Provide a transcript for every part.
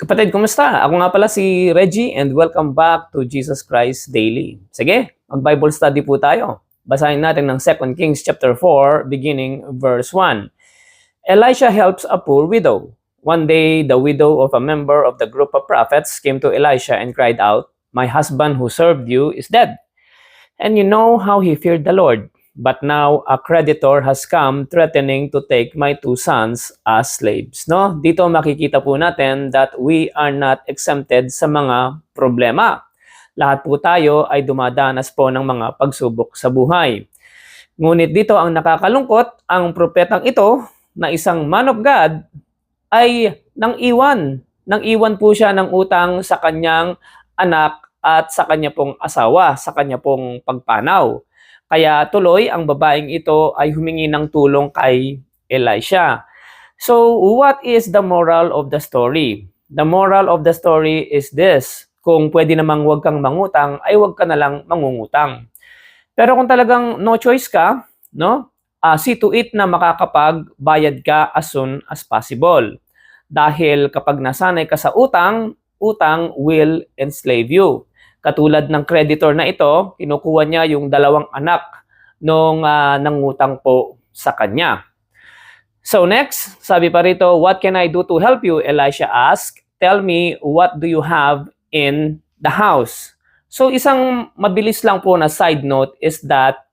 Kapatid, kumusta? Ako nga pala si Reggie and welcome back to Jesus Christ Daily. Sige, mag-Bible study po tayo. Basahin natin ng 2 Kings chapter 4, beginning verse 1. Elisha helps a poor widow. One day, the widow of a member of the group of prophets came to Elisha and cried out, "My husband who served you is dead. And you know how he feared the Lord. But now a creditor has come threatening to take my 2 sons as slaves." No? Dito makikita po natin that we are not exempted sa mga problema. Lahat po tayo ay dumadanas po ng mga pagsubok sa buhay. Ngunit dito ang nakakalungkot, ang propetang ito na isang man of God ay nang iwan po siya ng utang sa kanyang anak at sa kanya pong asawa, sa kanya pong pagpanaw. Kaya tuloy ang babaeng ito ay humingi ng tulong kay Elisha. So, what is the moral of the story? The moral of the story is this: kung pwede namang huwag kang mangutang, ay huwag ka na lang mangungutang. Pero kung talagang no choice ka, no? See to it na makakapagbayad ka as soon as possible. Dahil kapag nasanay ka sa utang, utang will enslave you. Katulad ng creditor na ito, kinukuha niya yung 2 anak nung nangutang po sa kanya. So next, sabi pa rito, "What can I do to help you?" Elisha asked. "Tell me, what do you have in the house?" So isang mabilis lang po na side note is that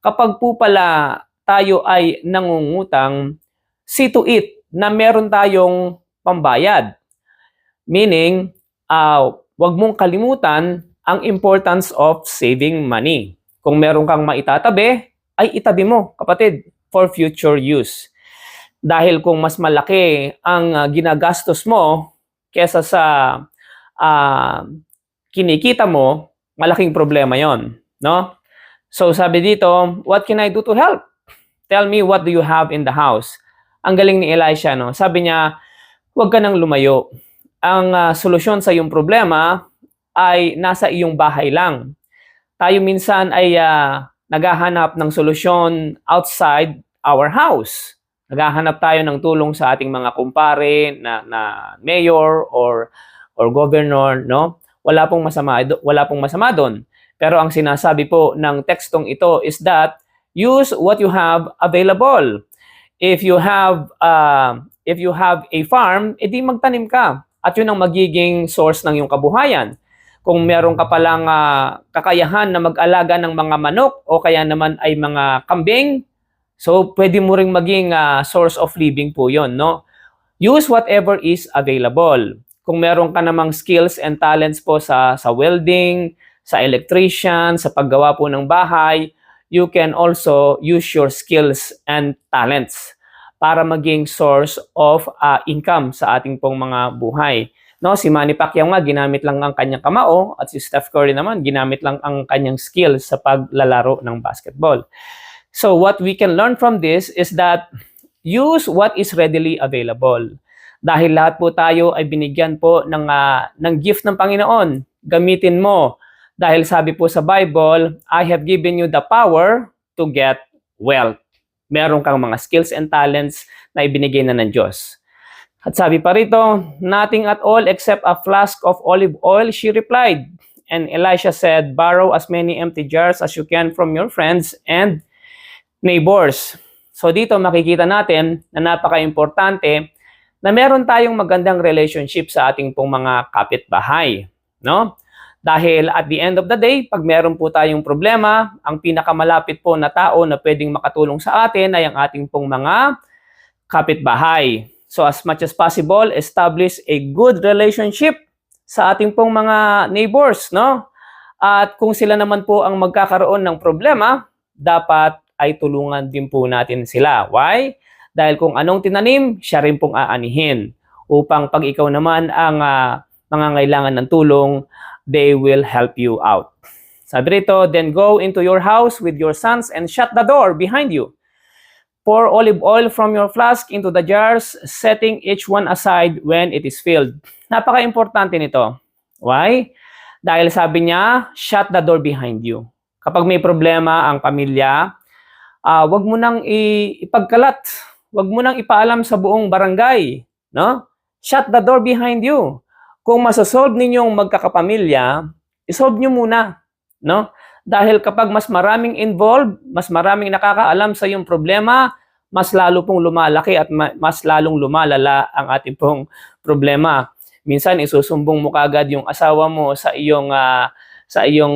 kapag po pala tayo ay nangungutang, see to it na meron tayong pambayad. Meaning, wag mong kalimutan ang importance of saving money. Kung meron kang maitatabi, ay itabi mo, kapatid, for future use. Dahil kung mas malaki ang ginagastos mo kesa sa kinikita mo, malaking problema yon, no? So sabi dito, "What can I do to help? Tell me, what do you have in the house?" Ang galing ni Elisha, no? Sabi niya, huwag ka nang lumayo. Ang solusyon sa iyong problema ay nasa iyong bahay lang. Tayo minsan ay naghahanap ng solusyon outside our house. Naghahanap tayo ng tulong sa ating mga kumpare na mayor or governor, no? Wala pong masama doon. Pero ang sinasabi po ng tekstong ito is that use what you have available. If you have a farm, edi magtanim ka. At yun ang magiging source ng iyong kabuhayan. Kung meron ka palang kakayahan na mag-alaga ng mga manok o kaya naman ay mga kambing, so pwede mo ring maging source of living po yon, no? Use whatever is available. Kung meron ka namang skills and talents po sa welding, sa electrician, sa paggawa po ng bahay, you can also use your skills and talents para maging source of income sa ating pong mga buhay. No, si Manny Pacquiao nga ginamit lang ang kanyang kamao at si Steph Curry naman ginamit lang ang kanyang skills sa paglalaro ng basketball. So what we can learn from this is that use what is readily available. Dahil lahat po tayo ay binigyan po ng gift ng Panginoon. Gamitin mo. Dahil sabi po sa Bible, "I have given you the power to get wealth." Meron kang mga skills and talents na ibinigay na ng Diyos. At sabi pa rito, "Nothing at all except a flask of olive oil," she replied. And Elisha said, "Borrow as many empty jars as you can from your friends and neighbors." So dito makikita natin na napaka-importante na meron tayong magandang relationship sa ating pong mga kapitbahay, no? Dahil at the end of the day, pag meron po tayong problema, ang pinakamalapit po na tao na pwedeng makatulong sa atin ay ang ating pong mga kapitbahay. So as much as possible, establish a good relationship sa ating pong mga neighbors, no? At kung sila naman po ang magkakaroon ng problema, dapat ay tulungan din po natin sila. Why? Dahil kung anong tinanim, siya rin pong aanihin. Upang pag ikaw naman ang nangangailangan ng tulong, they will help you out. Sabi rito, "Then go into your house with your sons and shut the door behind you. Pour olive oil from your flask into the jars, setting each one aside when it is filled." Napaka-importante nito. Why? Dahil sabi niya, shut the door behind you. Kapag may problema ang pamilya, wag mo nang ipagkalat. Wag mo nang ipaalam sa buong barangay, no? Shut the door behind you. kung masosolve ninyong magkakapamilya, isolve nyo muna, no? Dahil kapag mas maraming involved, mas maraming nakakaalam sa iyong problema, mas lalo pong lumalaki at mas lalong lumalala ang ating pong problema. Minsan isusumbong mo kagad yung asawa mo sa iyong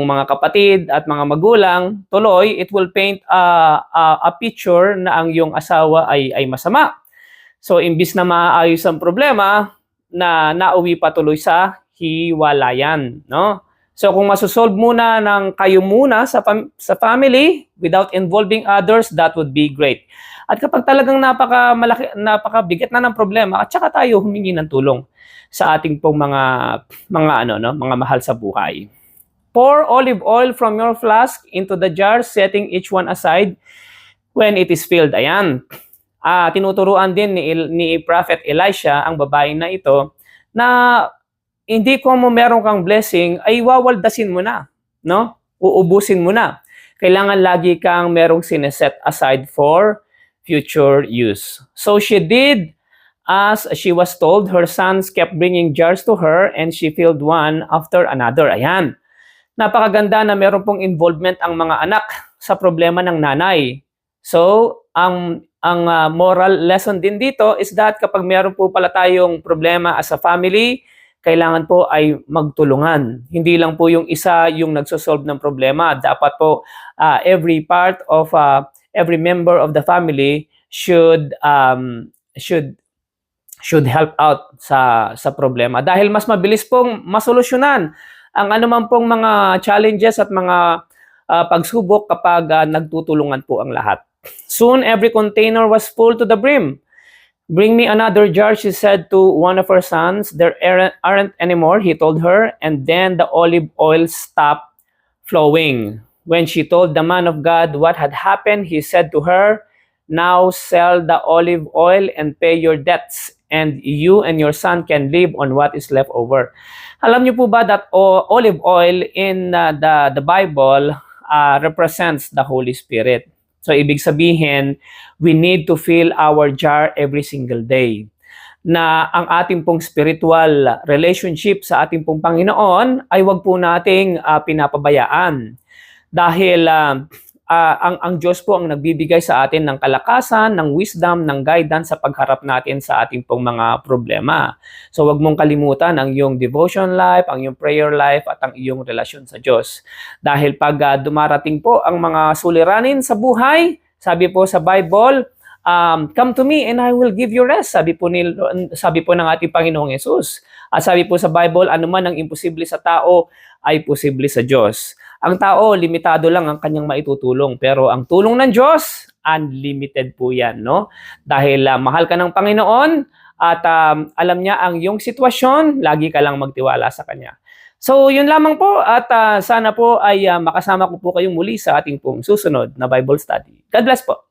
mga kapatid at mga magulang, tuloy it will paint a picture na ang iyong asawa ay masama. So imbis na maayos ang problema, na nauwi pa tuloy sa hiwalayan, no? So kung masosolve muna ng kayo muna sa family without involving others, that would be great. At kapag talagang napakabigat na ng problema, at saka tayo humingi ng tulong sa ating pong mga mahal sa buhay. Pour olive oil from your flask into the jar, setting each one aside when it is filled. Ayan. Tinuturuan din ni Prophet Elisha ang babae na ito na hindi kung meron kang blessing ay wawaldasin mo na, no? Uubusin mo na. Kailangan lagi kang merong sineset aside for future use. So she did as she was told. Her sons kept bringing jars to her and she filled one after another. Ayan. Napakaganda na meron pong involvement ang mga anak sa problema ng nanay. So, ang moral lesson din dito is that kapag meron po pala tayong problema as a family, kailangan po ay magtulungan. Hindi lang po yung isa yung nagsosolve ng problema. Dapat po every part of every member of the family should help out sa problema. Dahil mas mabilis pong masolusyonan ang anuman pong mga challenges at mga pagsubok kapag nagtutulungan po ang lahat. Soon every container was full to the brim. Bring me another jar, she said to one of her sons. There aren't anymore, he told her, and then the olive oil stopped flowing. When she told the man of God what had happened, he said to her, now sell the olive oil and pay your debts, and you and your son can live on what is left over. Alam niyo po ba that olive oil in the Bible represents the Holy Spirit? So, ibig sabihin, we need to fill our jar every single day. Na ang ating pong spiritual relationship sa ating pong Panginoon ay wag po nating pinapabayaan. Dahil ang Diyos po ang nagbibigay sa atin ng kalakasan, ng wisdom, ng guidance sa pagharap natin sa ating pong mga problema. So wag mong kalimutan ang iyong devotion life, ang iyong prayer life, at ang iyong relasyon sa Diyos. Dahil pag dumarating po ang mga suliranin sa buhay, sabi po sa Bible, come to me and I will give you rest. Sabi po ng ating Panginoong Yesus. At sabi po sa Bible, anuman ang imposible sa tao ay posible sa Diyos. Ang tao, limitado lang ang kanyang maitutulong. Pero ang tulong ng Diyos, unlimited po yan, no? Dahil mahal ka ng Panginoon at alam niya ang iyong sitwasyon, lagi ka lang magtiwala sa Kanya. So, yun lamang po at sana po ay makasama ko po kayong muli sa ating pong susunod na Bible study. God bless po.